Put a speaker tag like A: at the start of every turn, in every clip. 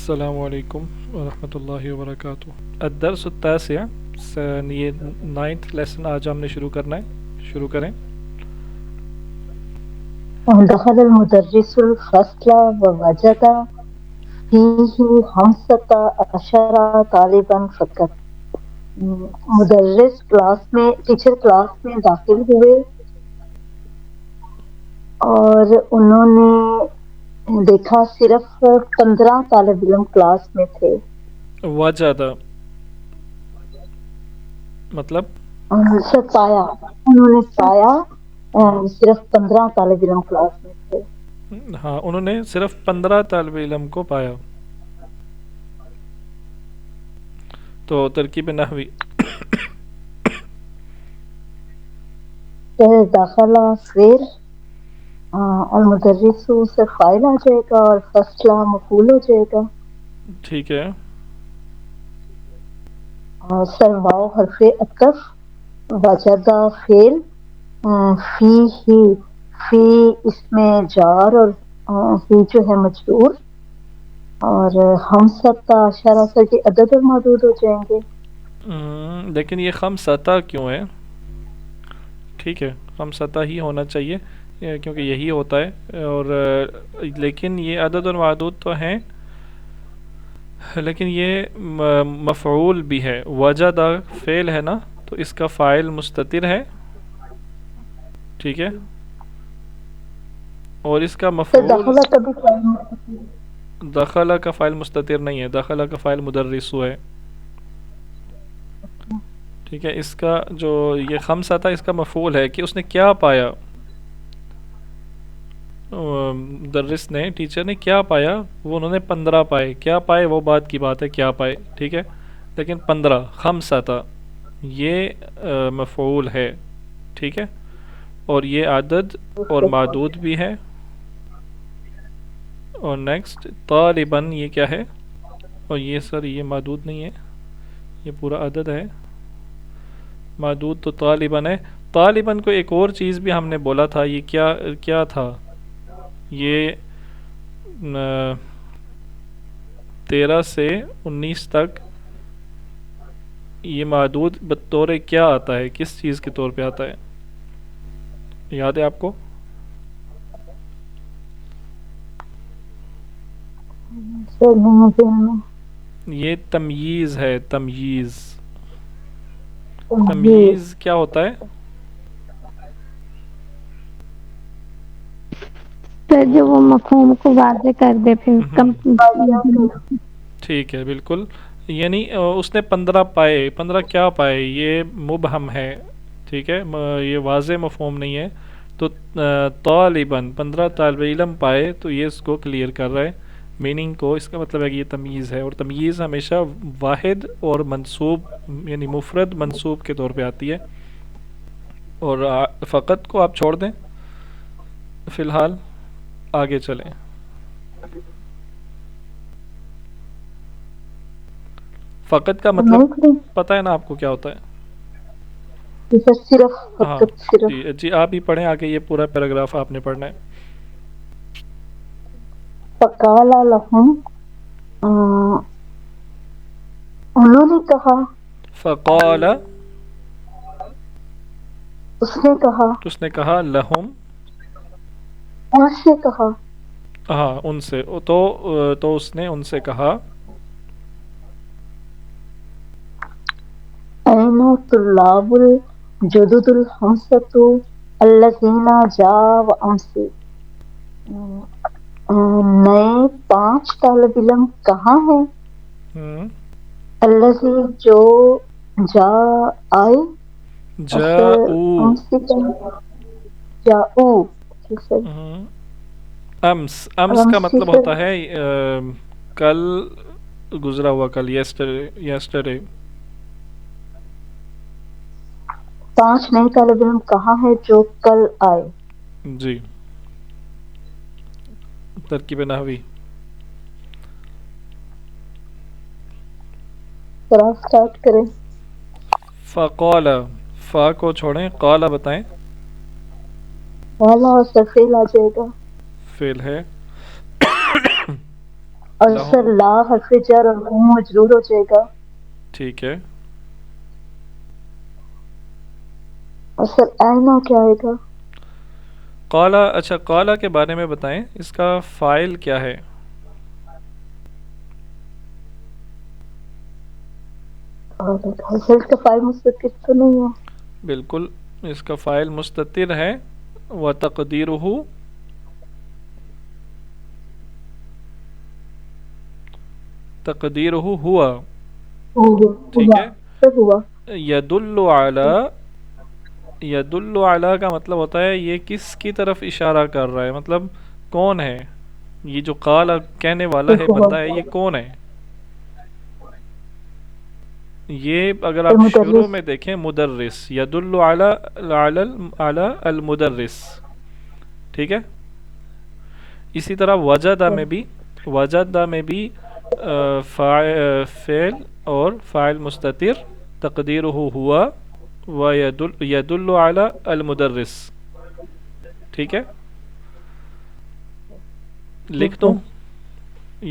A: السلام علیکم ورحمۃ اللہ وبرکاتہ۔ الدرس التاسع، یہ 9th لیسن آج ہم نے شروع کرنا ہے، شروع کریں۔
B: دخل المدرس الفصل ووجد فيه 15 طالبا فقط۔ مدرس ٹیچر کلاس میں داخل ہوئے اور انہوں نے دیکھا صرف 15 طالب علم کلاس میں تھے۔
A: وجد مطلب
B: انہوں نے پایا صرف 15 طالب علم کلاس میں تھے۔
A: ہاں، انہوں نے صرف 15 طالب علم کو پایا۔ تو ترکیب نحوی
B: داخلہ فعل اور مدرس سے فاعل آ جائے گا اور فصلہ مفعول ہو جائے گا،
A: ٹھیک ہے۔
B: اور سر واو حرف عطف، وجدہ فعل، فی اس میں جار اور ہی جو ہے مجرور، اور ہم 17 اثر کے عدد اور محدود ہو جائیں گے۔
A: لیکن یہ خمسطہ کیوں ہے؟ ٹھیک ہے، خمسطہ ہی ہونا چاہیے کیونکہ یہی ہوتا ہے، اور لیکن یہ عدد اور معدود تو ہیں، لیکن یہ مفعول بھی ہے۔ وجد فعل ہے نا، تو اس کا فاعل مستتر ہے، ٹھیک ہے، اور اس کا
B: تو
A: مفعول
B: داخلہ کبھی
A: دخلہ کا فاعل مستتر نہیں ہے، دخلہ کا فاعل مدرس ہے، ٹھیک ہے۔ اس کا جو یہ خمسہ تھا، اس کا مفعول ہے کہ اس نے کیا پایا، مدرس نے، ٹیچر نے کیا پایا، وہ انہوں نے 15 پائے، کیا پائے وہ بات کی بات ہے، کیا پائے، ٹھیک ہے، لیکن 15 خمسہ تھا یہ مفعول ہے، ٹھیک ہے، اور یہ عدد اور معدود بھی ہے۔ اور نیکسٹ طالباً، یہ کیا ہے، اور یہ سر یہ معدود نہیں ہے، یہ پورا عدد ہے، معدود تو طالباً ہے۔ طالباً کو ایک اور چیز بھی ہم نے بولا تھا، یہ کیا تھا، یہ 13 سے 19 تک یہ معدود بطور کیا آتا ہے، کس چیز کے طور پہ آتا ہے، یاد ہے آپ کو؟ یہ تمییز ہے، تمییز۔ تمییز کیا ہوتا ہے؟
C: جو وہ مفہوم کو واضح کر دے پھر
A: ٹھیک ہے، بالکل، یعنی اس نے 15 پائے، 15 کیا پائے، یہ مبہم ہے، ٹھیک ہے، یہ واضح مفہوم نہیں ہے، تو طالباً 15 طالب علم پائے، تو یہ اس کو کلیئر کر رہا ہے میننگ کو، اس کا مطلب ہے کہ یہ تمییز ہے، اور تمییز ہمیشہ واحد اور منصوب یعنی مفرد منصوب کے طور پہ آتی ہے، اور فقط کو آپ چھوڑ دیں فی الحال، آگے چلیں۔ فقط کا مطلب پتہ ہے نا آپ کو کیا ہوتا ہے؟
B: صرف
A: ہاں
B: فقط صرف
A: جی آپ ہی پڑھیں آگے، یہ پورا پیراگراف آپ نے پڑھنا ہے۔
B: فقال لهم، انہوں نے کہا،
A: فقال
B: اس نے کہا
A: لہم،
B: ان سے کہا،
A: ہاں ان سے، تو اس نے ان سے کہا،
B: این طلاب الجدد الخمسۃ الذین جاءوا امس، نئے 5 طالب علم کہاں ہیں؟ الذی جو جا آئے،
A: جاؤ،
B: جاؤ،
A: امس کا مطلب ہوتا ہے کل گزرا ہوا، کل، یسٹرڈے۔
B: 5 نئے طالب علم کہاں ہیں جو کل آئے؟
A: جی، ترکیب نحوی
B: سٹارٹ کریں۔
A: فقال، فا کو چھوڑیں، قال بتائیں۔
B: والا اور فعل آ جائے گا،
A: فعل ہے،
B: اور سر لا حرف جر اور ہوں مجرور ہو جائے گا.
A: ٹھیک ہے.
B: اور سر اینا کیا آئے گا؟
A: قالا، اچھا قالا کے بارے میں بتائیں، اس کا فاعل کیا ہے؟
B: سر اس کا فائل مستقل تو نہیں ہے.
A: بالکل اس کا فاعل مستتر ہے. وتقدیرہ، تقدیرہ ہوا. ٹھیک ہے.
B: سر ہوا.
A: یدل علی، یدل علی کا مطلب ہوتا ہے یہ کس کی طرف اشارہ کر رہا ہے، مطلب کون ہے یہ جو قال کہنے والا ہے، بندہ ہے، یہ کون ہے؟ یہ اگر آپ شروع میں دیکھیں مدرس، یدل علی المدرس. ٹھیک ہے. اسی طرح وجدہ میں بھی، وجدہ میں بھی فعل اور فاعل مستتر، تقدیرہ ہوا و یدل علی المدرس. ٹھیک ہے. لکھ دوں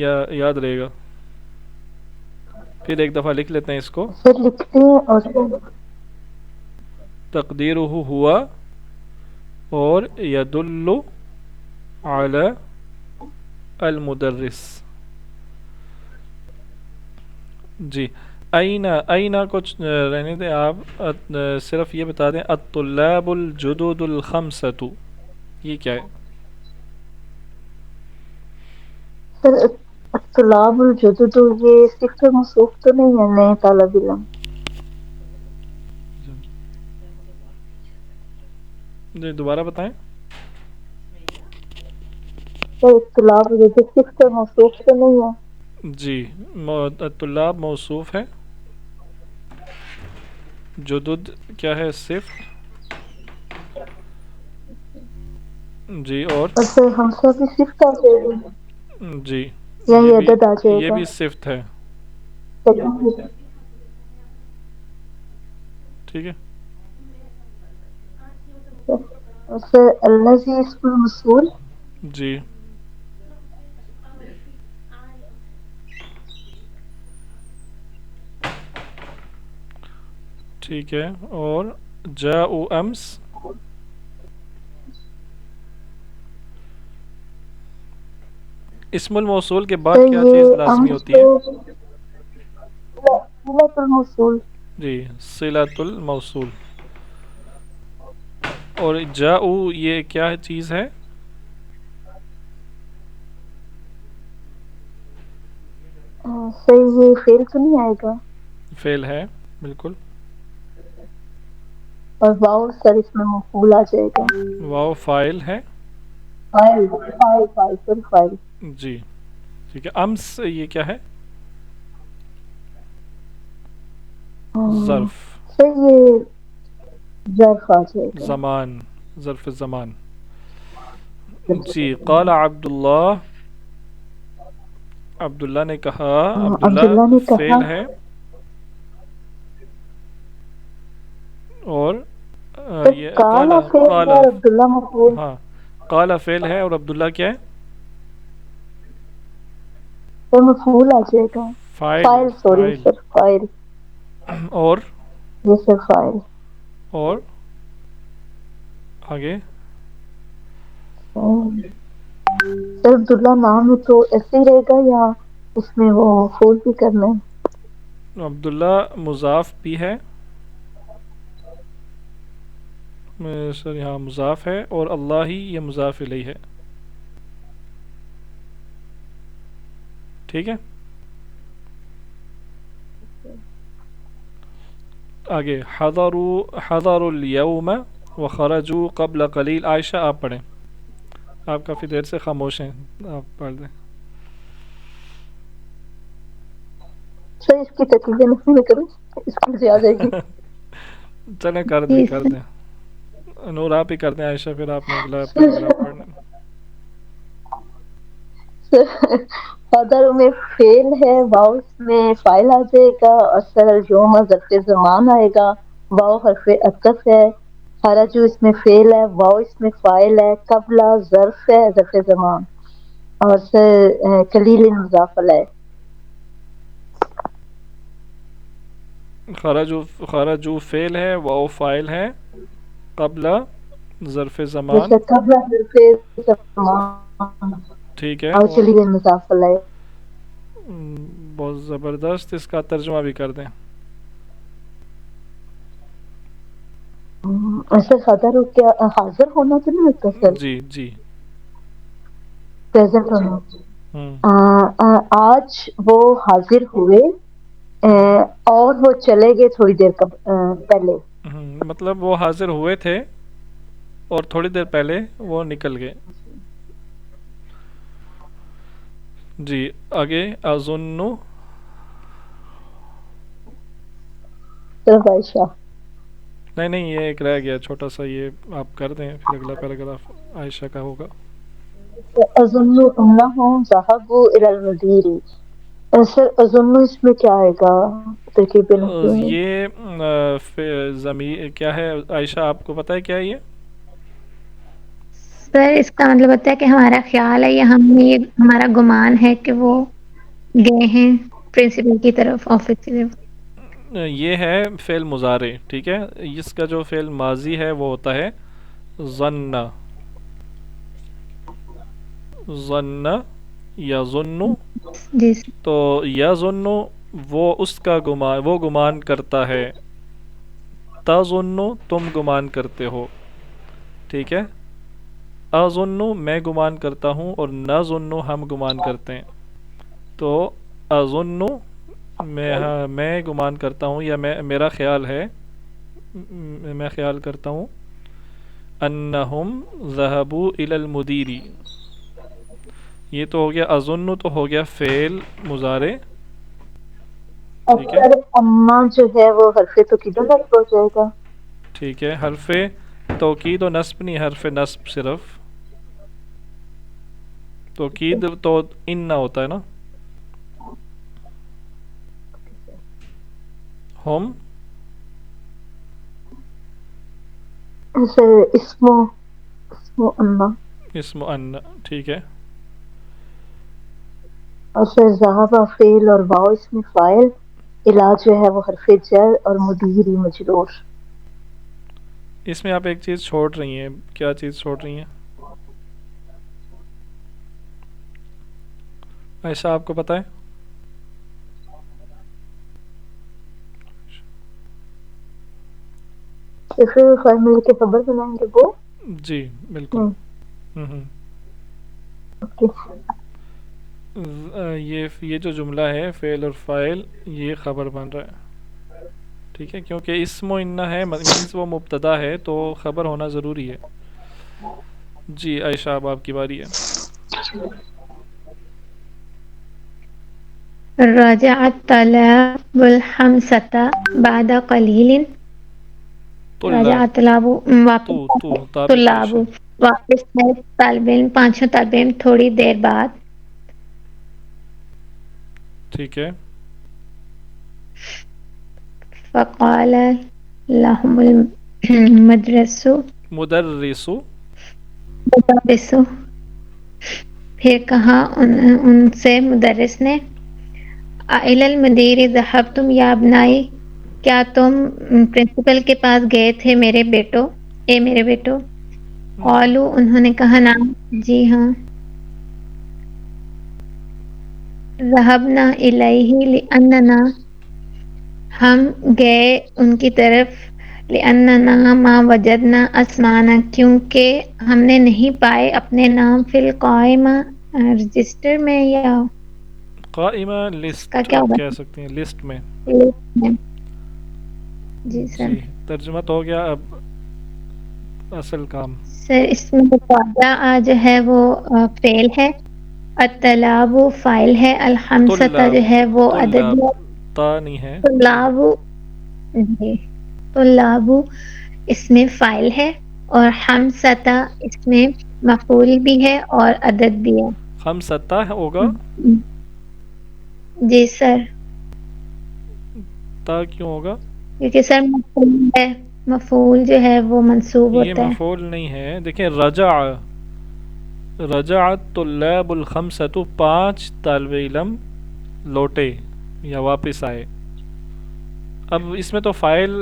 A: یا یاد رہے گا؟ پھر ایک دفعہ لکھ لیتے ہیں اس کو.
B: سر لکھتے ہیں اور
A: تقدیرہ ہوا اور یدل علی المدرس. جی. اینا کچھ رہنے دیں، آپ صرف یہ بتا دیں الطلاب الجدد الخمسۃ، یہ کیا ہے؟
B: سر طلاب الجدد یہ صفت موصوف تو نہیں ہے، نئے طالب علم.
A: جی دوبارہ بتائیں.
B: سر طلاب الجدد صفت موصوف تو نہیں ہے.
A: جی طلاب موصوف ہے، جدد کیا ہے؟ صفت. جی اور
B: سر ہمسا بھی صفت آ جائے گی
A: جی
B: یا یہ عدد آ جائے
A: یہ
B: گا؟
A: بھی صفت ہے. ٹھیک ہے.
B: سر الذی اسم الموصول.
A: جی ٹھیک ہے. اور جاءوا امس، اسم الموصول کے بعد کیا چیز لازمی ہوتی ہے؟
B: صلۃ الموصول.
A: جی صلۃ الموصول. اور جاءوا یہ کیا چیز ہے؟
B: سر یہ فعل تو نہیں آئے گا؟
A: فعل ہے بالکل.
B: اور واو سر اس میں مفعول آ جائے گا.
A: واو فاعل ہے.
B: فاعل فاعل فاعل سر فاعل.
A: جی ٹھیک ہے. امس یہ کیا ہے؟ ظرف.
B: سر یہ ظرف آ جائے گا.
A: زمان، ظرف زمان. جی قال عبداللہ، عبداللہ نے کہا.
B: عبداللہ نے کہا.
A: فعل ہے اور یہ
B: قال فعل ہے اور عبداللہ مفعول.
A: ہاں قال فعل ہے اور عبداللہ کیا ہے؟
B: سر مفعول آ جائے گا. فاعل سوری سر فاعل.
A: اور
B: یہ سر فاعل.
A: اور آگے
B: سر عبداللہ نام ہے تو ایسے ہی رہے گا یا اس میں وہ مفعول بھی کرنا ہے؟
A: عبداللہ مضاف بھی ہے سر، یہاں مضاف ہے، اور اللہ ہی یہ مضاف الیہ ہے. ٹھیک ہے. آگے حضروا اليوم وخرجوا قبل قلیل. عائشہ آپ پڑھیں، آپ کافی دیر سے خاموش ہیں، آپ پڑھ دیں.
B: سر اس کی تکلیفیں نہیں میں کروں، اس کو سے آ جائے گی.
A: چلیں کر دیں کر دیں. نور آپ ہی کر دیں. عائشہ پھر آپ نے اگلا پیراگراف پڑھنا.
B: حضر میں فعل ہے، واو اس میں فاعل آ جائے گا، اور سر اليوم ظرف زمان آئے گا، واو حرف عطف ہے، خرجو اس میں فعل ہے، واو اس میں فاعل ہے، قبل ظرف ہے ظرف زمان، اور سر قلیل مضاف علیہ.
A: خرجو فعل ہے، واو فاعل ہے، قبل ظرف زمان.
B: جیسے قبل حرف زمان
A: ٹھیک ہے،
B: اور قلیل مضاف علیہ.
A: بہت زبردست. اس کا ترجمہ بھی کر دیں.
B: ایسے قدر کیا حاضر ہونا تو نہیں ہوتا سر؟
A: جی جی.
B: پریزنٹ ہونا.
A: ہوں.
B: آج وہ حاضر ہوئے اور وہ چلے گئے تھوڑی دیر پہلے.
A: مطلب وہ حاضر ہوئے تھے اور تھوڑی دیر پہلے وہ نکل گئے. جی آگے. اظنو.
B: صرف عائشہ.
A: نہیں یہ ایک رہ گیا چھوٹا سا، یہ آپ کر دیں پھر اگلا پیراگراف عائشہ کا ہوگا.
B: اظن انہم ذهبوا الى المدیر. سر اظن اس میں کیا آئے گا ترکیب نفی میں؟
A: یہ ضمیر کیا ہے عائشہ، آپ کو پتہ ہے کیا ہے یہ؟
C: سر اس کا مطلب ہوتا ہے کہ ہمارا خیال ہے یا ہمارا گمان ہے کہ وہ گئے ہیں پرنسپل کی طرف، آفس کی طرف.
A: یہ ہے فعل مضارع. ٹھیک ہے، اس کا جو فعل ماضی ہے وہ ہوتا ہے ظن. ظن یظن.
C: جی سر.
A: تو یظن وہ اس کا گمان، وہ گمان کرتا ہے. تظن تم گمان کرتے ہو. ٹھیک ہے. اظن میں گمان کرتا ہوں اور نظن ہم گمان کرتے ہیں. تو اظن میں گمان کرتا ہوں یا میرا خیال ہے، میں خیال کرتا ہوں انہم ذہبوا الی المدیر. یہ تو ہو گیا اظن، تو ہو گیا فعل مضارع. ٹھیک ہے.
B: اکثر اما جو ہے وہ حرف توکید حرف ہو جائے گا.
A: ٹھیک ہے، حرف توکید و نصب نہیں، حرف نصب صرف. توکید تو ان نہ ہوتا ہے نا. ہم
B: سر اسم اما.
A: اسم ان. ٹھیک ہے.
B: اور سر ذهب فعل اور واو اسم فاعل، علاج جو ہے وہ حرف جر اور مدیر مجرور.
A: اس میں آپ ایک چیز چھوڑ رہی ہیں. کیا چیز چھوڑ رہی ہیں عائشہ، آپ کو پتہ ہے؟
B: پھر خیر مل کے خبر بنائیں گے وہ.
A: جی بالکل.
B: اوکے.
A: یہ جو جملہ ہے فعل اور فاعل، یہ خبر بن رہا ہے. ٹھیک ہے، کیونکہ اسم و انہ ہے، مینس وہ مبتدا ہے تو خبر ہونا ضروری ہے. جی عائشہ اب آپ کی باری ہے.
C: رجعت طلاب الخمسة بعد قلیل.
A: طلاب.
C: رجعت طلاب واپس
A: تابع پیش
C: طلاب
A: ہے.
C: واپس ہے طالب علم، پانچوں طالب علم تھوڑی دیر بعد.
A: ٹھیک ہے.
C: فقال لهم المدرس
A: مدرس.
C: مدرس. پھر کہا ان سے مدرس نے، الی المدیر ذهبتم یا ابنائی، کیا تم پرنسپل کے پاس گئے تھے میرے بیٹو، اے میرے بیٹو. قالوا انہوں نے کہا نعم، جی ہاں. ذهبنا الیہ لاننا، ہم گئے ان کی طرف، لاننا ما وجدنا اسمانا، کیونکہ ہم نے نہیں پائے اپنے نام، فی القائمہ رجسٹر میں یا
A: قائمہ
C: اس کا
A: لسٹ
C: کیا
A: آپ
C: ہوگا،
A: کہہ سکتے ہیں، لسٹ میں.
C: لسٹ میں. جی سر.
A: جی ترجمہ تو ہو گیا. اب اصل کام.
C: سر اس میں مطالعہ جو ہے وہ فعل ہے، الطلاب فاعل ہے، الخمسہ
A: طلاب.
C: جو ہے وہ عدد
A: طلاب
C: ہے.
A: تا نہیں ہے.
C: طلاب، جی طلاب اس میں فاعل ہے، اور خمسہ اس میں مفعول بھی ہے اور عدد بھی ہے.
A: خمسطہ ہوگا.
C: جی سر.
A: تا کیوں ہوگا؟
C: کیونکہ سر مفعول ہے، مفعول جو ہے وہ منصوب
A: یہ
C: ہوتا ہے.
A: مفعول نہیں ہے. دیکھیں رجع، رجعت طلاب الخمسۃ، 5 طالب علم لوٹے یا واپس آئے. اب اس میں تو فائل،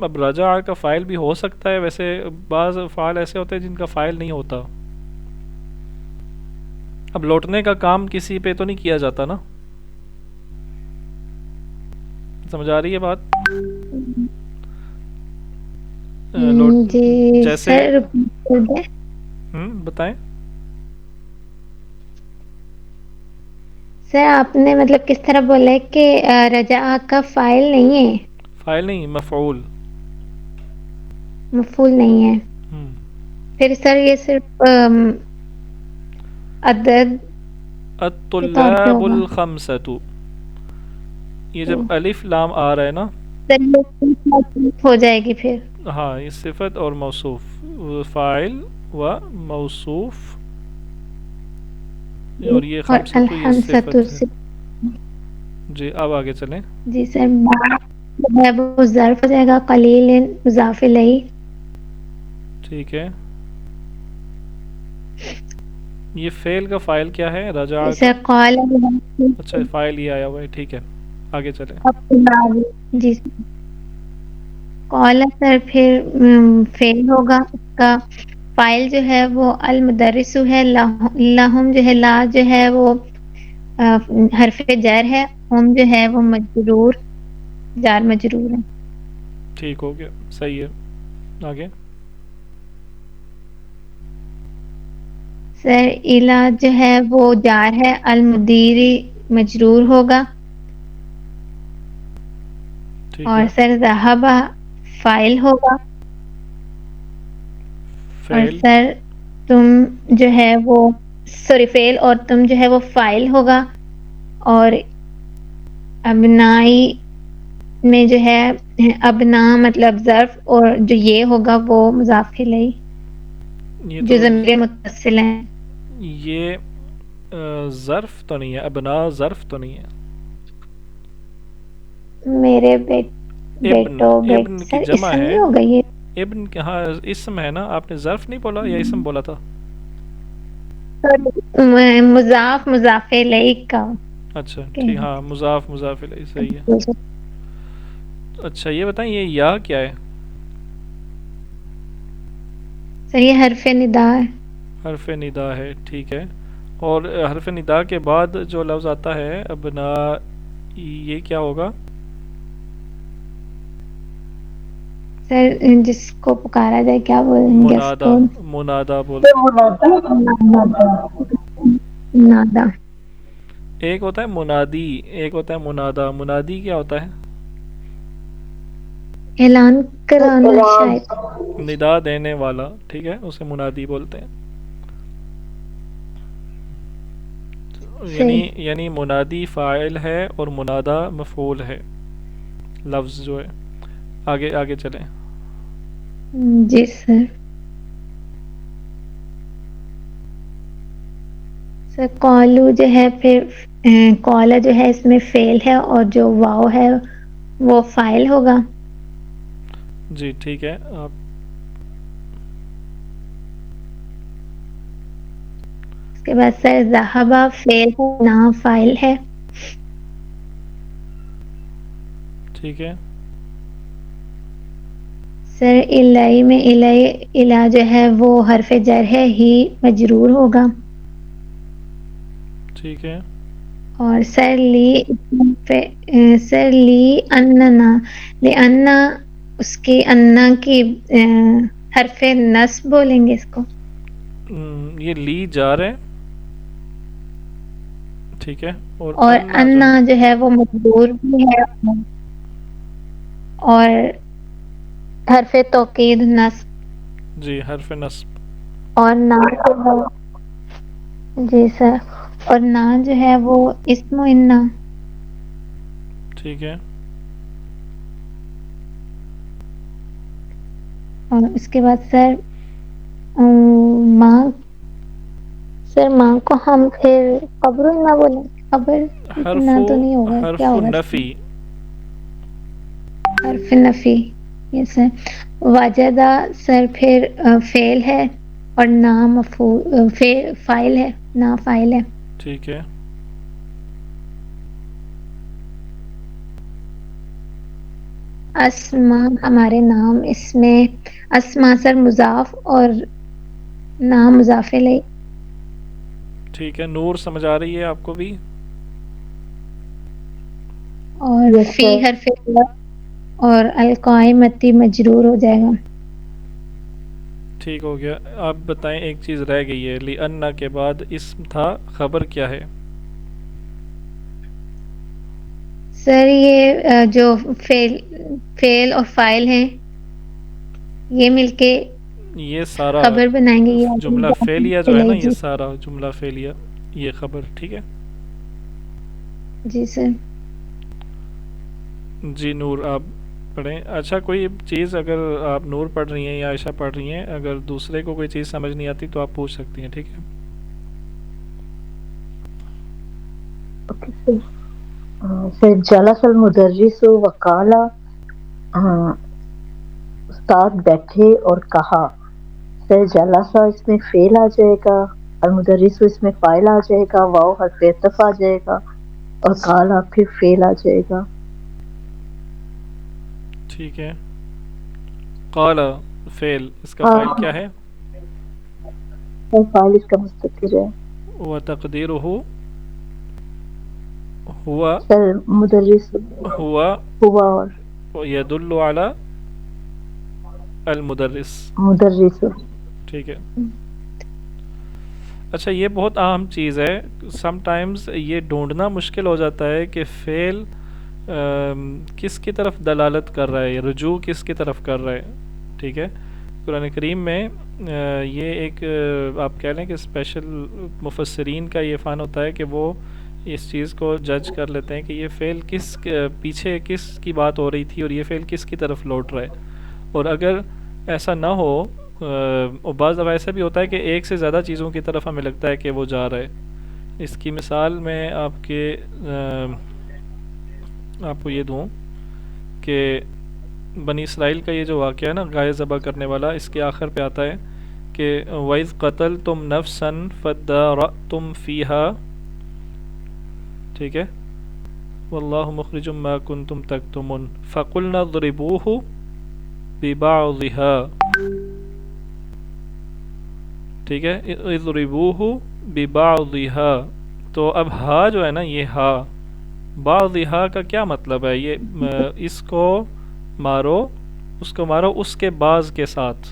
A: اب رجع کا فائل بھی ہو سکتا ہے، ویسے بعض فعال ایسے ہوتے ہیں جن کا فائل نہیں ہوتا. اب لوٹنے کا کام کسی پہ تو نہیں کیا جاتا نا، سمجھ آ رہی ہے بات؟
C: جی
A: جیسے
C: سر
A: بتائیں.
C: سر آپ نے مطلب کس طرح بولا ہے کہ رجع کا فائل نہیں ہے،
A: فائل نہیں، مفعول.
C: مفعول نہیں ہے، پھر سر یہ صرف عدد کے طور پہ
A: الطلاب
C: ہوگا.
A: الخمسۃ، یہ جب الف لام آ رہا ہے نا،
C: سر یہ ہو جائے گی پھر.
A: ہاں یہ صفت اور موصوف، فاعل و موصوف، اور یہ
C: اور
A: خمسۃ یہ
C: الحمسۃ
A: صفت ہے. جی اب آگے چلیں.
C: جی سر جو ہے وہ ظرف ہو جائے گا، قلیل مضاف الیہ.
A: ٹھیک ہے، یہ فعل کا فاعل کیا ہے رجع کا؟
C: سر قال
A: اچھا فاعل یہ آیا ہوا ہے، ٹھیک ہے آگے چلیں.
C: جی قال سر پھر فعل ہوگا، اس کا فائل جو ہے وہ المدرس ہے، لہم جو ہے لا جو ہے وہ حرف جر ہے، ہم جو ہے وہ مجرور، جار مجرور ہے.
A: ٹھیک ہو گیا، صحیح ہے. آگے
C: سر الا جو ہے وہ جار ہے، المدیری مجرور ہوگا.
A: ٹھیک
C: اور
A: ہے،
C: سر ذہب فائل ہوگا. اور
A: فعل
C: سر تم جو ہے وہ سوری فعل، اور تم جو ہے وہ فائل ہوگا. اور ابنائی میں جو ہے ابنا مطلب ظرف، اور جو یہ ہوگا وہ مضاف الیہ
A: یہ
C: جو
A: تو
C: ضمیر متصل ہیں.
A: یہ ظرف تو نہیں ہے، ابنا ظرف تو نہیں ہے.
C: میرے
A: ابن،
C: بیٹو
A: ابن کی
C: سر
A: جمع
C: اسم
A: ہے.
C: نہیں ہوگا یہ؟
A: ابن ہاں اسم ہے نا، آپ نے ظرف نہیں بولا یا اسم بولا تھا؟
C: مضاف الیہ کا.
A: اچھا ٹھیک، ہاں مضاف الیہ، صحیح ہے. اچھا یہ بتائیں یہ یا کیا ہے؟
C: سر یہ حرف ندا ہے.
A: حرف ندا ہے، ٹھیک ہے. اور حرف ندا کے بعد جو لفظ آتا ہے ابنا، یہ کیا ہوگا؟
C: سر جس کو پکارا جائے کیا بولیں گے اس
A: منادا،
C: کو؟
A: منادا بول.
C: نادا.
A: ایک ہوتا ہے منادی، ایک ہوتا ہے منادا. منادی کیا ہوتا ہے؟
C: اعلان کرانا شاید.
A: ندا دینے والا، ٹھیک ہے اسے منادی بولتے ہیں.
C: صحیح.
A: یعنی منادی فاعل ہے اور منادا مفعول ہے، لفظ جو ہے. آگے آگے چلیں.
C: جی سر. سر قالو جو ہے پھر قالا جو ہے اس میں فعل ہے، اور جو واو ہے وہ فاعل ہوگا.
A: جی ٹھیک ہے. آپ
C: اس کے بعد سر ذہبہ فعل ہے، نا فاعل ہے.
A: ٹھیک ہے.
C: سر الیہ میں الا جو ہے وہ حرف جر ہے، ہی مجرور ہوگا.
A: ٹھیک ہے.
C: اور سر لی اننا، لی انا اس کی انا کی حرف نصب بولیں گے اس کو.
A: یہ لی جار ہے، ٹھیک ہے.
C: اور
A: انا
C: انا جو ہے وہ مجرور بھی ہے، اور حرف توکید نصب.
A: جی حرف نصب.
C: اور نا جو ہے جی سر، اور نا جو ہے وہ اسم انا.
A: ٹھیک ہے.
C: اور اس کے بعد سر ماں، سر ماں کو ہم پھر قبر نہ بولیں، قبر
A: حرف
C: نہ تو نہیں ہوگا، کیا
A: حرف
C: ہوگا اس کا؟
A: نفی.
C: حرف نفی. یس سر. واجدہ سر پھر فعل ہے، اور نا فائل ہے، نا فائل ہے.
A: ٹھیک ہے.
C: اسما ہمارے نام، اس میں اسما سر مضاف اور نام مضاف الیہ.
A: ٹھیک ہے. نور سمجھ آ رہی ہے آپ کو بھی؟
C: اور
B: یس
C: فی
B: سر.
C: حرف جر اور القائمتی مجرور ہو جائے گا.
A: ٹھیک ہو گیا. آپ بتائیں، ایک چیز رہ گئی ہے. لِأَنَّ کے بعد اسم تھا، خبر کیا ہے؟
C: سر یہ جو فعل اور فائل ہیں یہ مل کے
A: یہ سارا
C: خبر بنائیں گے.
A: جملہ فعلیہ جو ہے نا، یہ سارا جملہ فعلیہ، یہ خبر. ٹھیک ہے.
C: جی سر.
A: جی نور آپ پڑھیں. اچھا، کوئی چیز اگر آپ نور پڑھ رہی ہیں یا عائشہ پڑھ رہی ہیں، اگر دوسرے کو کوئی چیز سمجھ نہیں آتی تو آپ پوچھ سکتی ہیں. ٹھیک ہے.
B: Okay sir. سر جلس المدرس وقال، استاد بیٹھے اور کہا. سر جلسہ اس میں فعل آ جائے گا، المدرس اس میں فاعل آ جائے گا، واو حرف عطف آ جائے گا، اور قال پھر فعل آ جائے گا.
A: ٹھیک ہے. قال فعل، اس کا فاعل کیا ہے؟
B: اور فاعل اس کا مستتر ہے.
A: وتقدیرہ ہوا
B: سر مدرس
A: ہوا
B: ہوا اور
A: یدل علی المدرس.
B: مدرس.
A: ٹھیک ہے. اچھا، یہ بہت اہم چیز ہے. سم ٹائمز یہ ڈھونڈنا مشکل ہو جاتا ہے کہ فعل کس کی طرف دلالت کر رہا ہے، رجوع کس کی طرف کر رہا ہے. ٹھیک ہے. قرآن کریم میں یہ ایک آپ کہہ لیں کہ اسپیشل مفسرین کا یہ فن ہوتا ہے کہ وہ اس چیز کو جج کر لیتے ہیں کہ یہ فعل کس پیچھے کس کی بات ہو رہی تھی اور یہ فعل کس کی طرف لوٹ رہا ہے. اور اگر ایسا نہ ہو، اور بعض دفعہ ایسا بھی ہوتا ہے کہ ایک سے زیادہ چیزوں کی طرف ہمیں لگتا ہے کہ وہ جا رہا ہے. اس کی مثال میں آپ کو یہ دوں کہ بنی اسرائیل کا یہ جو واقعہ ہے نا، گائے ذبح کرنے والا، اس کے آخر پہ آتا ہے کہ وَإِذْ قَتَلْتُمْ نَفْسًا فَادَّارَأْتُمْ فِيهَا. ٹھیک ہے. وَاللَّهُ مُخْرِجٌ مَا كُنْتُمْ تَكْتُمُونَ فَقُلْنَا اضْرِبُوهُ بِبَعْضِهَا. ٹھیک ہے. اضربوہ ببعضها. تو اب ہا جو ہے نا، یہ ہا بعضها کا کیا مطلب ہے؟ یہ اس کو مارو، اس کو مارو اس کے بعض کے ساتھ.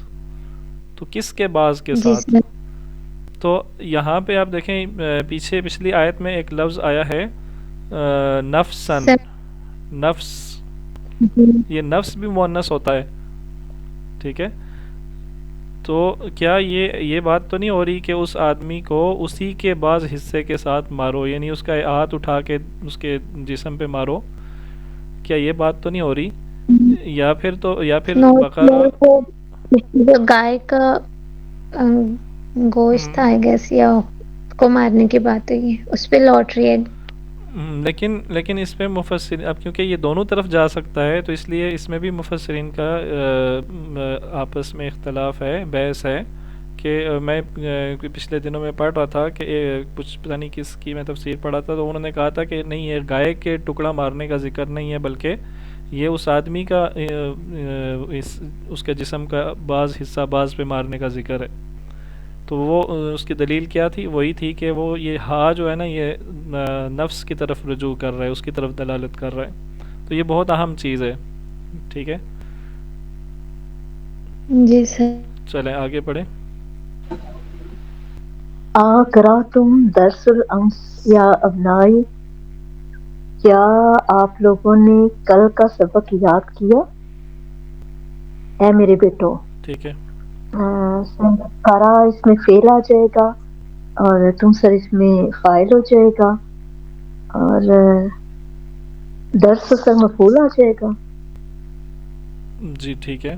A: تو کس کے بعض کے
C: جی
A: ساتھ؟
C: سر.
A: تو یہاں پہ آپ دیکھیں، پیچھے پچھلی آیت میں ایک لفظ آیا ہے نفسن.
C: سر
A: نفس،
C: جی
A: یہ نفس بھی مؤنث ہوتا ہے. ٹھیک ہے. تو کیا یہ بات تو نہیں ہو رہی کہ اس آدمی کو اسی کے بعض حصے کے ساتھ مارو، یعنی اس کا ہاتھ اٹھا کے اس کے جسم پہ مارو؟ کیا یہ بات تو نہیں ہو رہی؟ یا پھر بقرہ
C: جو گائے کا گوشت تھا آئی گیس، یا اس کو مارنے کی بات ہوئی ہے، اس پہ لوٹ رہی ہے.
A: لیکن اس میں مفسرین، اب کیونکہ یہ دونوں طرف جا سکتا ہے تو اس لیے اس میں بھی مفسرین کا آپس میں اختلاف ہے، بحث ہے. کہ میں پچھلے دنوں میں پڑھ رہا تھا کہ کچھ پتہ نہیں کس کی میں تفسیر پڑھا تھا، تو انہوں نے کہا تھا کہ نہیں، یہ گائے کے ٹکڑا مارنے کا ذکر نہیں ہے، بلکہ یہ اس آدمی کا اس کے جسم کا بعض حصہ بعض پہ مارنے کا ذکر ہے. تو وہ اس کی دلیل کیا تھی؟ وہی تھی کہ وہ یہ ہا جو ہے نا، یہ نفس کی طرف رجوع کر رہا ہے، اس کی طرف دلالت کر رہا ہے. تو یہ بہت اہم چیز ہے. ٹھیک ہے.
C: جی سر.
A: چلیں آگے پڑھیں.
B: قرأتم درس الامس یا ابنائی، کیا آپ لوگوں نے کل کا سبق یاد کیا اے میرے بیٹو؟
A: ٹھیک ہے.
B: قرأ اس میں فعل آ جائے گا، اور تم سر اس میں فاعل ہو جائے گا، اور درس سر مفعول آ جائے گا.
A: جی ٹھیک ہے.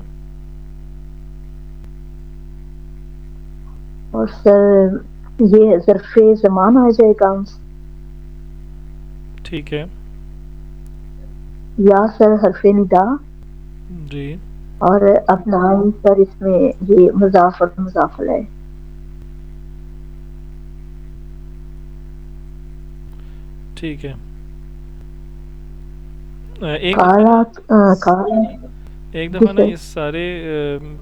B: اور سر یہ ظرف زمان آ جائے گا.
A: ٹھیک ہے.
B: یا سر حرف ندا،
A: جی.
B: اور ابنائی سر اس میں یہ مضاف اور مضاف ہے.
A: ٹھیک ہے. ایک
B: کالا
A: دفعہ
B: کالا
A: ایک
B: جی
A: دفعہ نا
B: سر.
A: اس سارے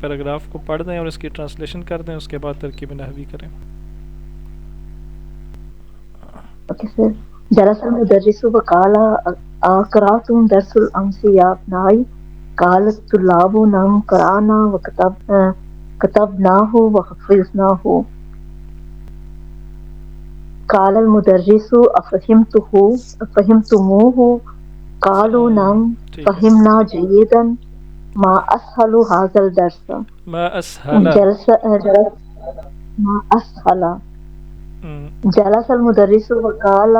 A: پیراگراف کو پڑھ دیں اور اس کی ٹرانسلیشن کر دیں, اس کے بعد ترکیب نحوی کریں.
B: Okay sir. جلس المدرس وقال قرأتم درس الأمس يا ابنائي. قال الطلاب نعم قرأنا وكتبناه وحفظناه. قال المدرس أفهمتموه؟ قالوا نعم
A: ٹھیک ہے.
B: فهمنا جيدا. ما أسهل هذا الدرس.
A: ما اسهل.
B: جلس ما أسهل. جلس المدرس وقال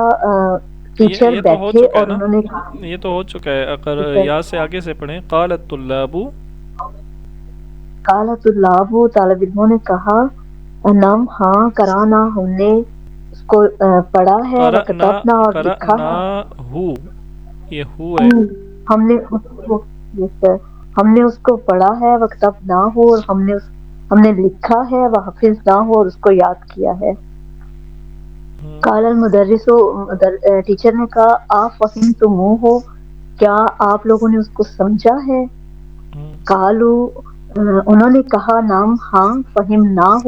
B: ٹیچر
A: یہ تو ہو
B: بیٹھے
A: چکا ہے
B: اور
A: نا,
B: انہوں نے کہا.
A: یہ تو ہو چکا ہے. اگر یا سے آگے سے پڑھیں, قال الطلاب.
B: قال الطلاب طالب علموں نے کہا. نعم ہاں قرانا ہم نے اس کو پڑھا ہے.
A: قرأنا
B: وکتبنا اور لکھا ہے.
A: قرأناه, یہ ہو ہے.
B: ہم نے اس کو yes sir. ہم نے اس کو پڑھا ہے. وکتبنا ہو اور ہم نے لکھا ہے. وحفظنا ہو اور اس کو یاد کیا ہے. قال المدرس ٹیچر نے کہا افہمتموہ, کیا آپ لوگوں نے اس کو سمجھا ہے؟ قالو انہوں نے کہا نعم ہاں فہمناہ,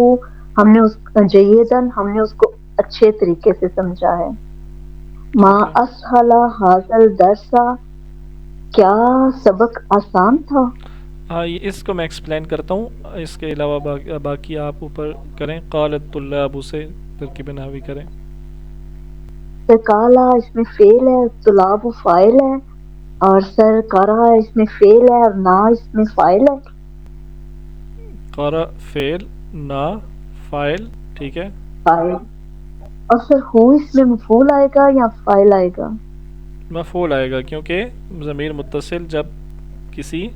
B: ہم نے اس جیداً ہم نے اس کو اچھے طریقے سے سمجھا ہے. ما
A: ٹھیک ہے.
B: اسہل ھذا الدرس, کیا سبق آسان تھا؟
A: ہاں, اس کو میں ایکسپلین کرتا ہوں, اس کے علاوہ باقی آپ اوپر کریں. قال الطلاب سے ترکیب نحوی کریں.
B: سر کالا اس میں فعل ہے, طلاب فاعل ہے, اور سر کرا اس میں فعل ہے اور نا اس میں فاعل ہے.
A: قرأ فعل, نا فاعل. ٹھیک ہے.
B: فاعل. اور سر ہو اس میں مفعول آئے گا یا فاعل آئے گا؟
A: مفعول آئے گا, کیونکہ ضمیر متصل جب کسی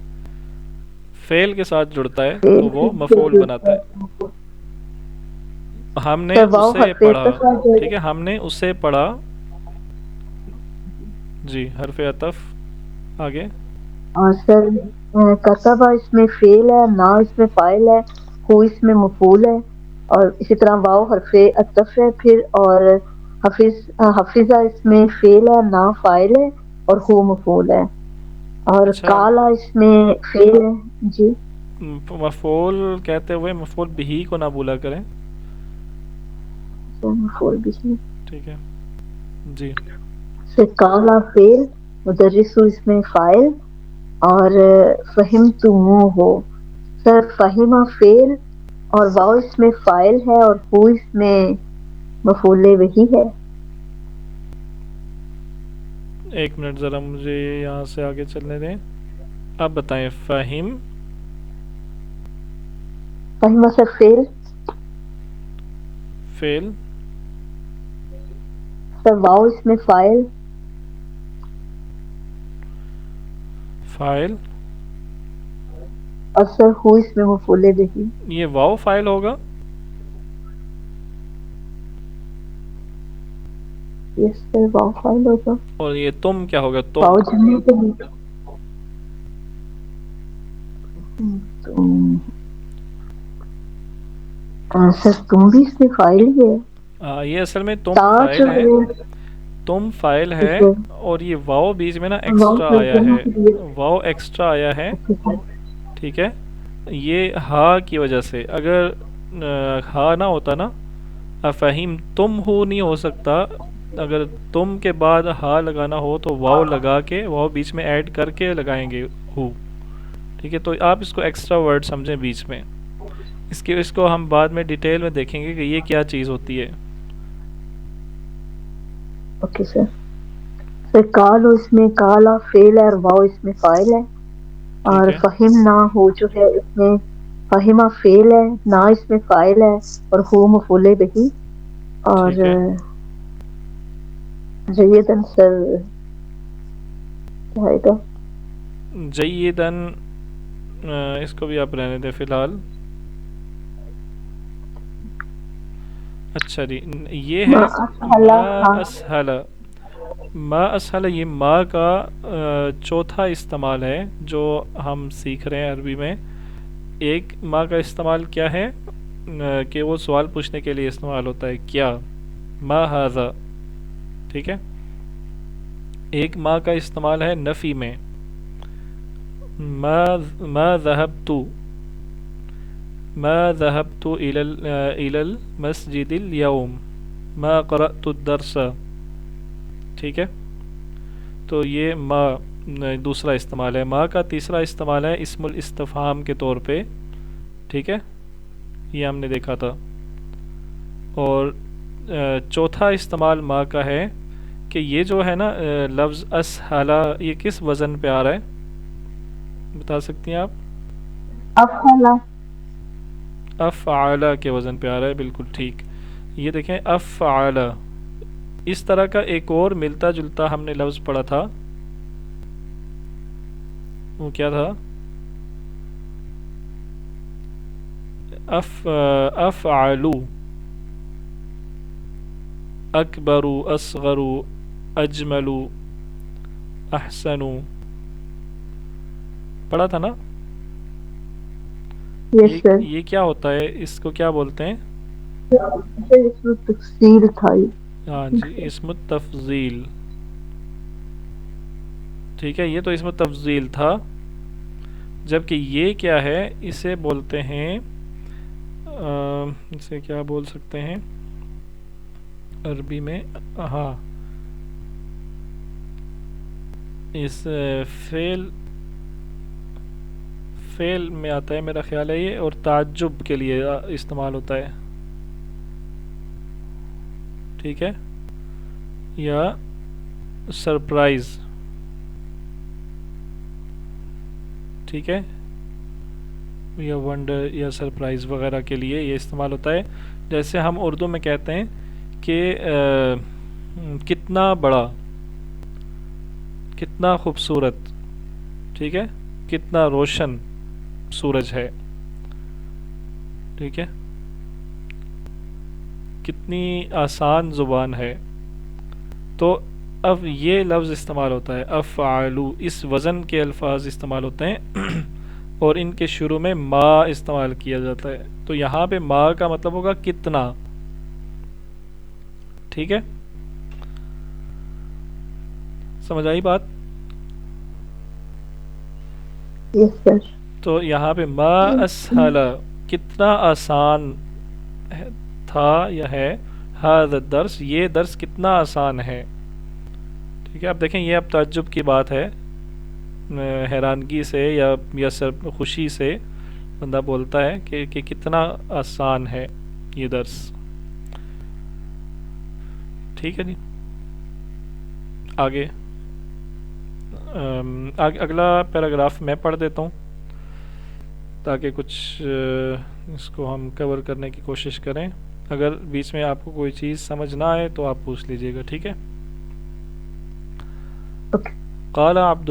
A: فعل کے ساتھ جڑتا ہے
B: فعل
A: تو وہ
B: سے
A: مفعول
B: جڑتا
A: بناتا ہے.
B: ہے.
A: ہم نے
B: سر واو
A: اسے
B: حرف
A: پڑھا.
B: عطف آ جائے
A: ٹھیک
B: گا.
A: ہے, ہم نے اسے پڑھا. جی, حرف عطف. آگے.
B: اور سر کتبہ اس میں فعل ہے, نا اس میں فاعل ہے, ہو اس میں مفعول ہے, اور اسی طرح واو حرف عطف ہے پھر, اور حفظہ اس میں فعل ہے, نا فاعل ہے اور ہو مفعول ہے, اور
A: اچھا,
B: کالا اس میں فعل ہے. جی
A: مفعول کہتے ہوئے مفعول بہی کو نہ بھولا کریں.
B: سر مفعول بھی ہے.
A: ٹھیک ہے. جی.
B: سے کالا فعل, مدرس اس میں فاعل, اور فہمتموہ. سر فہمہ فعل اور واو اس میں فاعل ہے اور ہو اس میں مفعول وہی ہے.
A: ایک منٹ ذرا مجھے یہاں سے آگے چلنے دیں. اب بتائیں. فہم.
B: فہمہ سر فعل.
A: فعل.
B: سر واو اس میں فاعل.
A: فاعل.
B: اور سر ہو اس میں مفعول بہی.
A: یہ واو فاعل ہوگا.
B: یس سر واو فاعل ہوگا.
A: اور یہ تم کیا ہوگا؟ تم.
B: واو جملے کے لیے سر تم بھی اس میں فاعل ہی ہے.
A: یہ اصل میں تم
B: تا جو
A: فاعل ہے.
B: ہے
A: تم فائل ہے,
B: ٹھیک ہے.
A: اور یہ واو بیچ میں نا
B: واو
A: ایکسٹرا آیا
B: ترجمہ
A: ہے.
B: کے لیے.
A: واو ایکسٹرا آیا ہے.
B: Okay sir.
A: ٹھیک ہے. یہ ہا کی وجہ سے, اگر ہا نہ ہوتا نا, فہیم تم ہو نہیں ہو سکتا. اگر تم کے بعد ہا لگانا ہو تو واو لگا کے, واو بیچ میں ایڈ کر کے لگائیں گے ہو. ٹھیک ہے, تو آپ اس کو ایکسٹرا ورڈ سمجھیں بیچ میں. اس کو ہم بعد میں ڈیٹیل میں دیکھیں گے کہ یہ کیا چیز ہوتی ہے.
B: Okay sir. سر کالو اس میں کالا فعل ہے اور واو اس میں فاعل ہے,
A: ٹھیک
B: اور
A: ہے.
B: فہم نہ ہو جو ہے اس میں فہمہ فعل ہے, نہ اس میں فاعل ہے اور ہو مفعول بہی. اور
A: ٹھیک ہے.
B: جیدن سر کیا آئے گا؟
A: جیدن, اس کو بھی آپ رہنے دیں فی الحال. اچھا جی, یہ
B: ما
A: ہے
B: اسہل.
A: ما
B: ہاں
A: اسہل. ما اسہل, یہ ما کا چوتھا استعمال ہے جو ہم سیکھ رہے ہیں عربی میں. ایک ما کا استعمال کیا ہے کہ وہ سوال پوچھنے کے لیے استعمال ہوتا ہے, کیا. ما ھذا. ٹھیک ہے. ایک ما کا استعمال ہے نفی میں، ما ذهبت الى المسجد اليوم، ما قرأت الدرس، ٹھیک ہے. تو یہ ما دوسرا استعمال ہے. ما کا تیسرا استعمال ہے اسم الاستفہام کے طور پہ، ٹھیک ہے، یہ ہم نے دیکھا تھا. اور چوتھا استعمال ما کا ہے کہ یہ جو ہے نا لفظ اسہلا، یہ کس وزن پہ آ رہا ہے بتا سکتی ہیں آپ؟
B: افعلا،
A: افعلا کے وزن پہ آ رہا ہے، بالکل ٹھیک. یہ دیکھیں افعلا. اس طرح کا ایک اور ملتا جلتا ہم نے لفظ پڑھا تھا، وہ کیا تھا؟ افعلو، اکبرو، اصغرو، اجملو، احسنو، پڑھا تھا نا؟
B: یس سر.
A: یہ کیا ہوتا ہے، اس کو کیا بولتے ہیں؟
B: اس میں تفصیل تھا یہ.
A: ہاں جی، اسم التفضیل، ٹھیک ہے. یہ تو اسم تفضیل تھا، جبکہ یہ کیا ہے، اسے بولتے ہیں اسے کیا بول سکتے ہیں عربی میں؟ ہاں، اس فعل میں آتا ہے میرا خیال ہے یہ، اور تعجب کے لیے استعمال ہوتا ہے، ٹھیک ہے، یا سرپرائز، ٹھیک ہے، یا ونڈر یا سرپرائز وغیرہ کے لیے یہ استعمال ہوتا ہے. جیسے ہم اردو میں کہتے ہیں کہ کتنا بڑا، کتنا خوبصورت، ٹھیک ہے، کتنا روشن سورج ہے، ٹھیک ہے، کتنی آسان زبان ہے. تو اب یہ لفظ استعمال ہوتا ہے افعلو، اس وزن کے الفاظ استعمال ہوتے ہیں اور ان کے شروع میں ما استعمال کیا جاتا ہے. تو یہاں پہ ما کا مطلب ہوگا کتنا، ٹھیک ہے، سمجھ آئی بات؟
B: یس سر.
A: تو یہاں پہ ما اسہلا، کتنا آسان تھا یا ہے، ہذا الدرس، یہ درس کتنا آسان ہے، ٹھیک ہے. اب دیکھیں یہ اب تعجب کی بات ہے، حیرانگی سے یا خوشی سے بندہ بولتا ہے کہ کتنا آسان ہے یہ درس، ٹھیک ہے جی. آگے اگلا پیراگراف میں پڑھ دیتا ہوں تاکہ کچھ اس کو ہم کور کرنے کی کوشش کریں. اگر بیچ میں آپ کو کوئی چیز سمجھ نہ آئے تو آپ پوچھ لیجئے گا، ٹھیک ہے. قال عبد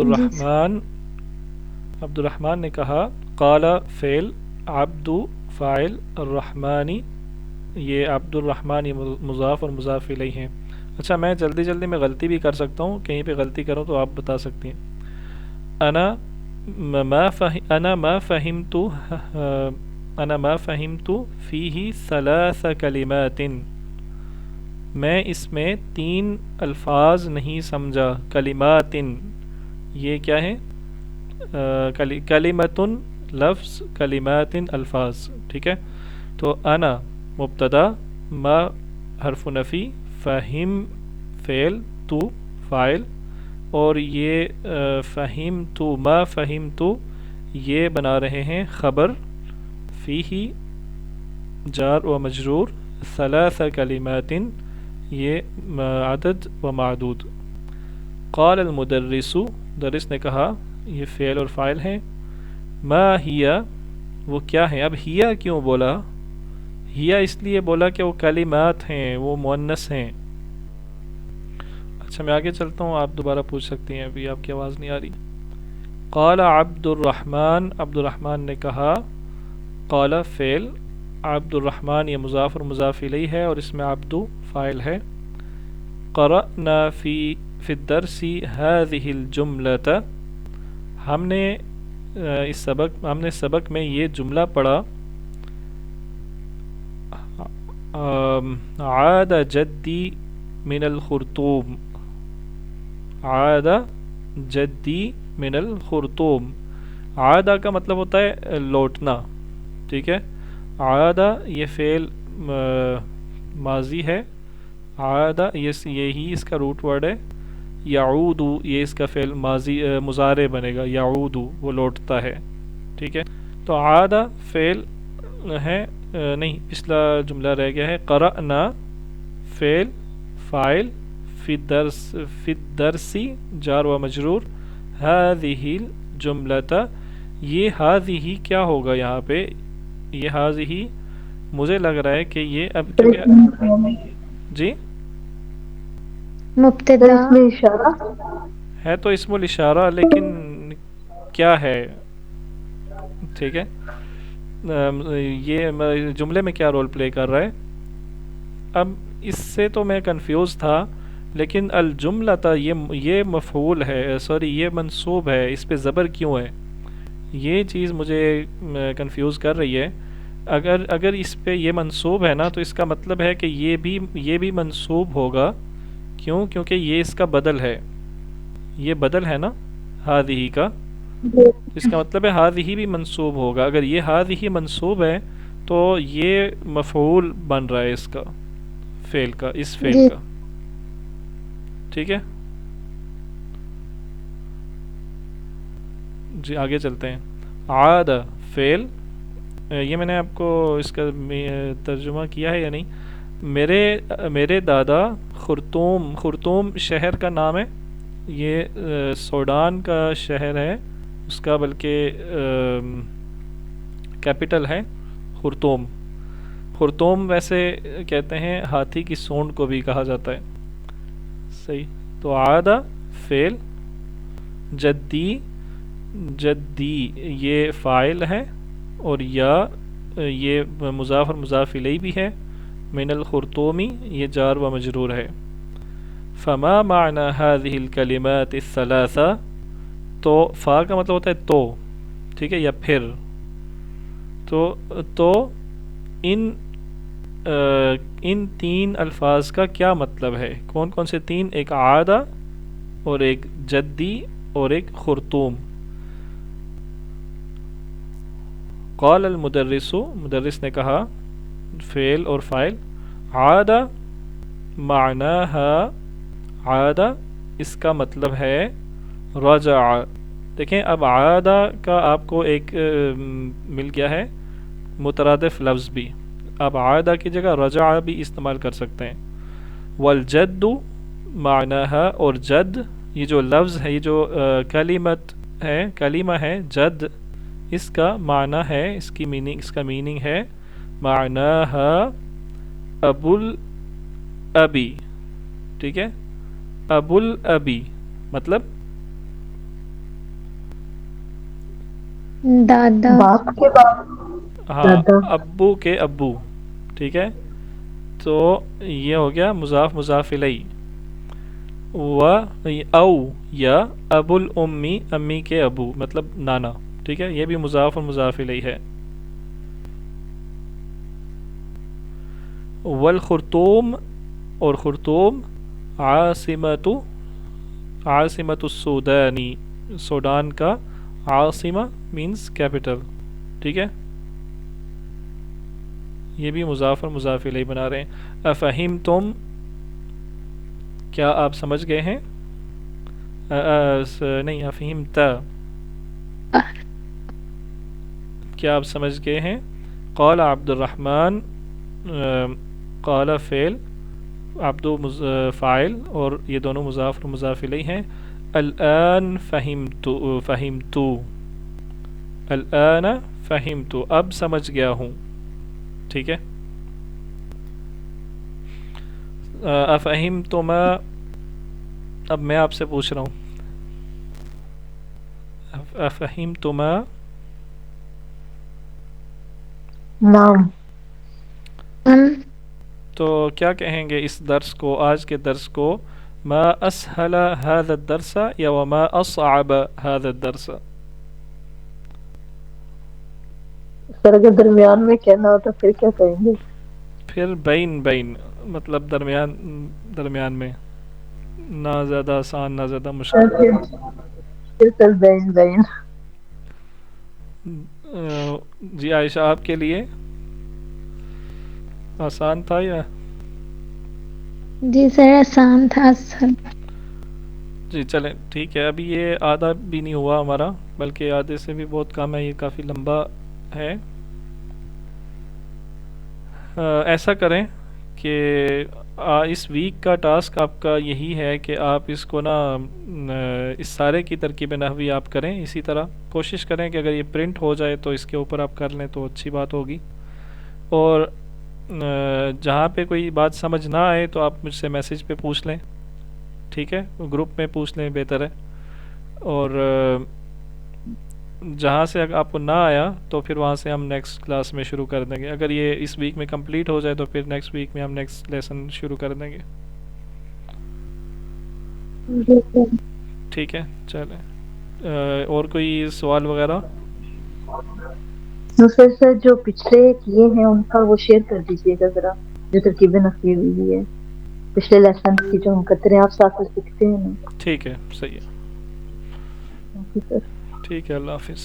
A: الرحمن نے کہا، قال فعل، عبد فاعل، الرحمانی، یہ عبد الرحمن یہ مضاف اور مضاف الیہ ہیں. اچھا میں جلدی میں غلطی بھی کر سکتا ہوں، کہیں پہ غلطی کروں تو آپ بتا سکتی ہیں. انا ما فہمت فیہ ثلاث کلمات، میں اس میں 3 الفاظ نہیں سمجھا. کلمات، یہ کیا ہے؟ کلمتن لفظ، کلمات الفاظ، ٹھیک ہے. تو انا مبتدا، ما حرف نفی، فہم فعل، تو فاعل، اور یہ فہمت، ما فہمت یہ بنا رہے ہیں خبر، فیہ جار و مجرور، ثلاث کلمات یہ عدد و معدود. قال المدرس، درس نے کہا، یہ فعل اور فاعل ہیں. ما ہی، وہ کیا ہے؟ اب ہیا کیوں بولا؟ ہیا اس لیے بولا کہ وہ کلمات ہیں، وہ مؤنث ہیں. اچھا میں آگے چلتا ہوں، آپ دوبارہ پوچھ سکتی ہیں، ابھی آپ کی آواز نہیں آ رہی. قال عبد الرحمن نے کہا. قال فعل، عبد الرحمن یہ مضاف اور مضاف الیہ ہے اور اس میں عبد فاعل ہے. قرأنا فی الدرس هذه الجملة، ہم نے سبق میں یہ جملہ پڑھا. عاد جدی من الخرطوم، عاد جدی من الخرطوم. عادہ کا مطلب ہوتا ہے لوٹنا، ٹھیک ہے. عادہ یہ فعل ماضی ہے، عادہ یہی اس کا روٹ ورڈ ہے. یعود یہ اس کا فعل ماضی مضارع بنے گا، یعود وہ لوٹتا ہے، ٹھیک ہے. تو عادہ فعل ہے نہیں، پچھلا جملہ رہ گیا ہے. قرأنا فعل فاعل، فی الدرسی جار و مجرور. ہذہ الجملۃ یہ ہذہ کیا ہوگا یہاں پہ، یہ ہذہ مجھے لگ رہا ہے کہ یہ اب جی
C: مبتدا
B: اس میں اشارہ
A: ہے تو اسم الاشارہ، لیکن کیا ہے، ٹھیک ہے. یہ جملے میں کیا رول پلے کر رہا ہے. اب اس سے تو میں کنفیوز تھا، لیکن الجملہ تھا یہ مفعول ہے، سوری یہ منصوب ہے، اس پہ زبر کیوں ہے، یہ چیز مجھے کنفیوز کر رہی ہے. اگر اس پہ یہ منصوب ہے نا تو اس کا مطلب ہے کہ یہ بھی منصوب ہوگا. کیوں؟ کیونکہ یہ اس کا بدل ہے، یہ بدل ہے نا ہذہ کا، اس کا مطلب ہے ہذہ بھی منصوب ہوگا. اگر یہ ہذہ منصوب ہے تو یہ مفعول بن رہا ہے اس کا، فعل کا، اس فعل
C: جی
A: کا، ٹھیک ہے. جی آگے چلتے ہیں. عاد فعل، یہ میں نے آپ کو اس کا ترجمہ کیا ہے یا نہیں. میرے دادا خرطوم شہر کا نام ہے، یہ سوڈان کا شہر ہے اس کا، بلکہ کیپٹل ہے خرطوم. خرطوم ویسے کہتے ہیں ہاتھی کی سونڈ کو بھی کہا جاتا ہے، صحیح. تو عادہ فعل، جدی یہ فاعل ہے، اور یا یہ مضاف اور مضاف الیہ بھی ہے. من الخرطومی یہ جار و مجرور ہے. فما معنی هذه الکلمات الثلاثہ، تو فا کا مطلب ہوتا ہے تو، ٹھیک ہے، یا پھر. تو ان تین الفاظ کا کیا مطلب ہے؟ کون کون سے تین؟ ایک عادہ اور ایک جدی اور ایک خرطوم. قال المدرس، مدرس نے کہا، فعل اور فاعل. عادہ معناها، عادہ اس کا مطلب ہے رجع. دیکھیں اب عادہ کا آپ کو ایک مل گیا ہے مترادف لفظ بھی، آپ عادہ کی جگہ رجع بھی استعمال کر سکتے ہیں. والجد معناها، اور جد یہ جو لفظ ہے، یہ جو کلمہ ہے جد، اس کا معنی ہے، اس کا میننگ ہے معناها ابو الابی، ٹھیک ہے. ابو الابی مطلب
C: دادا
B: باپ کے باپ،
A: ہاں
B: دادا.
A: ابو کے ابو، ٹھیک ہے. تو یہ ہو گیا مضاف مضاف الیہ. او یا ابو الامی، امی کے ابو مطلب نانا، ٹھیک ہے، یہ بھی مضاف اور مضاف الیہ ہے. والخرطوم، اور خرطوم عاصمت السودانی، سوڈان کا عاصمہ مینز کیپٹل، ٹھیک ہے. یہ بھی مضاف اور مضاف الیہ بنا رہے ہیں. افہمتم، کیا آپ سمجھ گئے ہیں؟ نہیں، افہمت، کیا آپ سمجھ گئے ہیں؟ قال عبد الرحمن، قال فعل، عبد فاعل، اور یہ دونوں مضاف اور مضاف الیہ ہیں. الان فہمت، الان فہمت، اب سمجھ گیا ہوں، ٹھیک ہے. افہمتما، اب میں آپ سے پوچھ رہا ہوں، افہمتما،
B: نام.
A: تو کیا کہیں گے اس درس کو، آج کے درس کو؟ ما اسهل هذا الدرس یا وما اصعب هذا الدرس.
B: سر اگر درمیان میں کہنا ہوتا پھر کیا کہیں گے؟
A: پھر بین مطلب درمیان میں. نہ زیادہ آسان نہ زیادہ مشکل.
B: سر بین بین.
A: جی عائشہ آپ کے لیے آسان تھا یا؟
C: جی سر آسان تھا سر.
A: جی چلیں ٹھیک ہے. ابھی یہ آدھا بھی نہیں ہوا ہمارا، بلکہ آدھے سے بھی بہت کم ہے، یہ کافی لمبا ہے. ایسا کریں کہ اس ویک کا ٹاسک آپ کا یہی ہے کہ آپ اس کو نا اس سارے کی ترکیب نحوی آپ کریں. اسی طرح کوشش کریں کہ اگر یہ پرنٹ ہو جائے تو اس کے اوپر آپ کر لیں تو اچھی بات ہوگی. اور جہاں پہ کوئی بات سمجھ نہ آئے تو آپ مجھ سے میسیج پہ پوچھ لیں، ٹھیک ہے؟ گروپ میں پوچھ لیں، بہتر ہے. اور جہاں سے اگر آپ کو نہ آیا تو پھر وہاں سے ہم نیکسٹ کلاس میں شروع کر دیں گے. اگر یہ اس ویک میں کمپلیٹ ہو جائے تو پھر نیکسٹ ویک میں ہم نیکسٹ لیسن شروع کر دیں گے.
C: جی سر.
A: ٹھیک ہے چلیں. اور کوئی سوال وغیرہ؟
B: دوسرے سر جو پچھلے کیے ہیں ان کا وہ شیئر کر دیجیے گا ذرا، جو ترکیبیں نفی ہوئی ہے پچھلے لیسن کی جو ہم کرتے ہیں، آپ ساتھ میں سیکھتے ہیں نا.
A: ٹھیک ہے صحیح ہے.
B: Thank you sir.
A: ٹھیک ہے، اللہ حافظ.